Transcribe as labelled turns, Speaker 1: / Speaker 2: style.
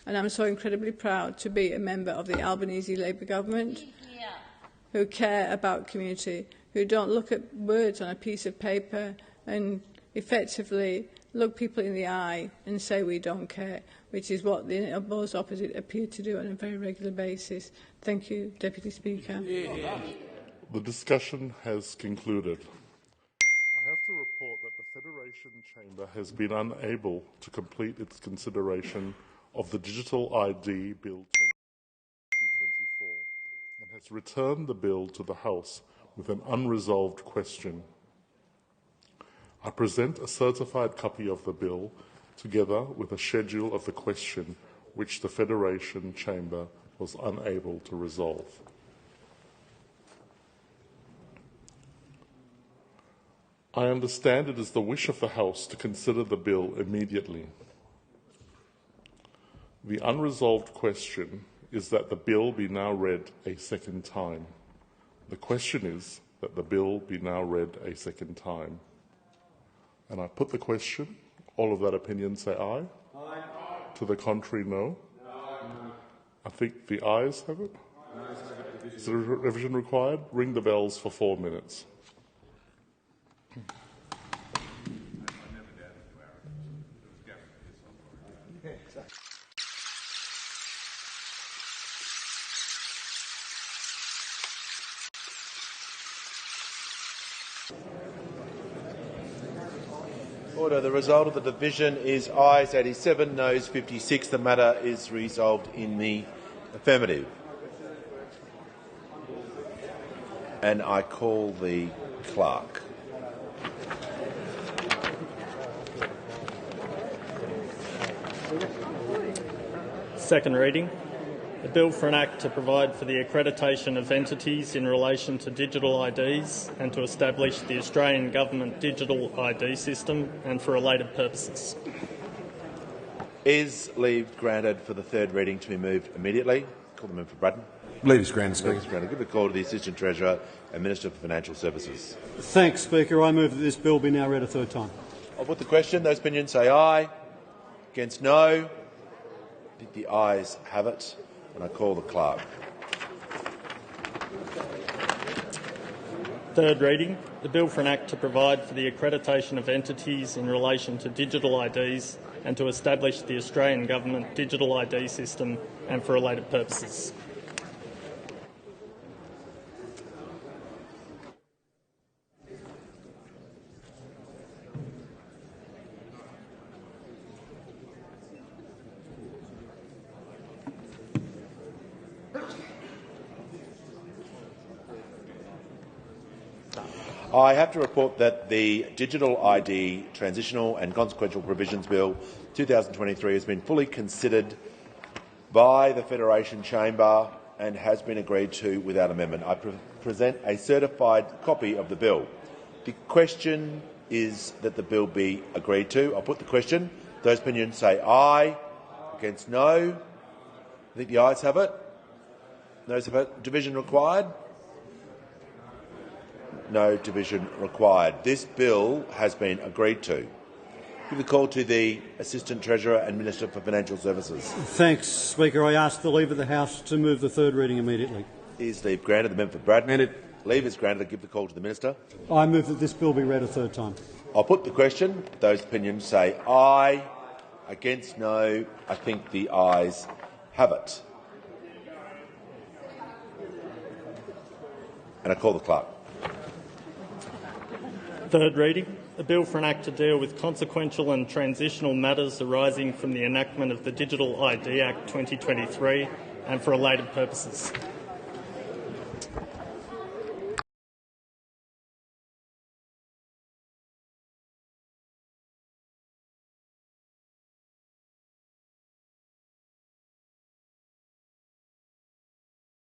Speaker 1: And I'm so incredibly proud to be a member of the Albanese Labour government who care about community, who don't look at words on a piece of paper and effectively look people in the eye and say we don't care, which is what the opposed opposite appear to do on a very regular basis. Thank you, Deputy Speaker.
Speaker 2: The discussion has concluded. I have to report that the Federation Chamber has been unable to complete its consideration of the Digital ID Bill 2024 and has returned the bill to the House with an unresolved question. I present a certified copy of the bill together with a schedule of the question which the Federation Chamber was unable to resolve. I understand it is the wish of the House to consider the bill immediately. The unresolved question is that the bill be now read a second time. The question is that the bill be now read a second time. And I put the question. All of that opinion say aye. Aye. To the contrary, no. No. I think the ayes have it. No, is there a revision required? Ring the bells for 4 minutes.
Speaker 3: Order. The result of the division is ayes 87, noes 56. The matter is resolved in the affirmative. And I call the clerk.
Speaker 4: Second reading. A bill for an act to provide for the accreditation of entities in relation to digital IDs and to establish the Australian Government Digital ID System and for related purposes.
Speaker 3: Is leave granted for the third reading to be moved immediately? Call the member for Braddon.
Speaker 5: Leave is granted, Speaker.
Speaker 3: Leave is granted. Give a call to the Assistant Treasurer and Minister for Financial Services.
Speaker 6: Thanks, Speaker. I move that this bill be now read a third time.
Speaker 3: I'll put the question. Those opinions say aye. Against no. I think the ayes have it. And I call the clerk.
Speaker 4: Third reading. The bill for an act to provide for the accreditation of entities in relation to digital IDs and to establish the Australian Government Digital ID System and for related purposes.
Speaker 3: I have to report that the Digital ID Transitional and Consequential Provisions Bill 2023 has been fully considered by the Federation Chamber and has been agreed to without amendment. I present a certified copy of the bill. The question is that the bill be agreed to. I'll put the question. Those opinions say aye. Against no. I think the ayes have it. Noes have it. Division required? No division required. This bill has been agreed to. Give the call to the Assistant Treasurer and Minister for Financial Services.
Speaker 6: Thanks, Speaker. I ask the Leave of the House to move the third reading immediately.
Speaker 3: Is leave granted? The member for Braddon. Leave is granted. I give the call to the Minister.
Speaker 6: I move that this bill be read a third time.
Speaker 3: I'll put the question. Those opinions say aye. Against no. I think the ayes have it. And I call the clerk.
Speaker 4: Third reading. A bill for an act to deal with consequential and transitional matters arising from the enactment of the Digital ID Act 2023 and for related purposes.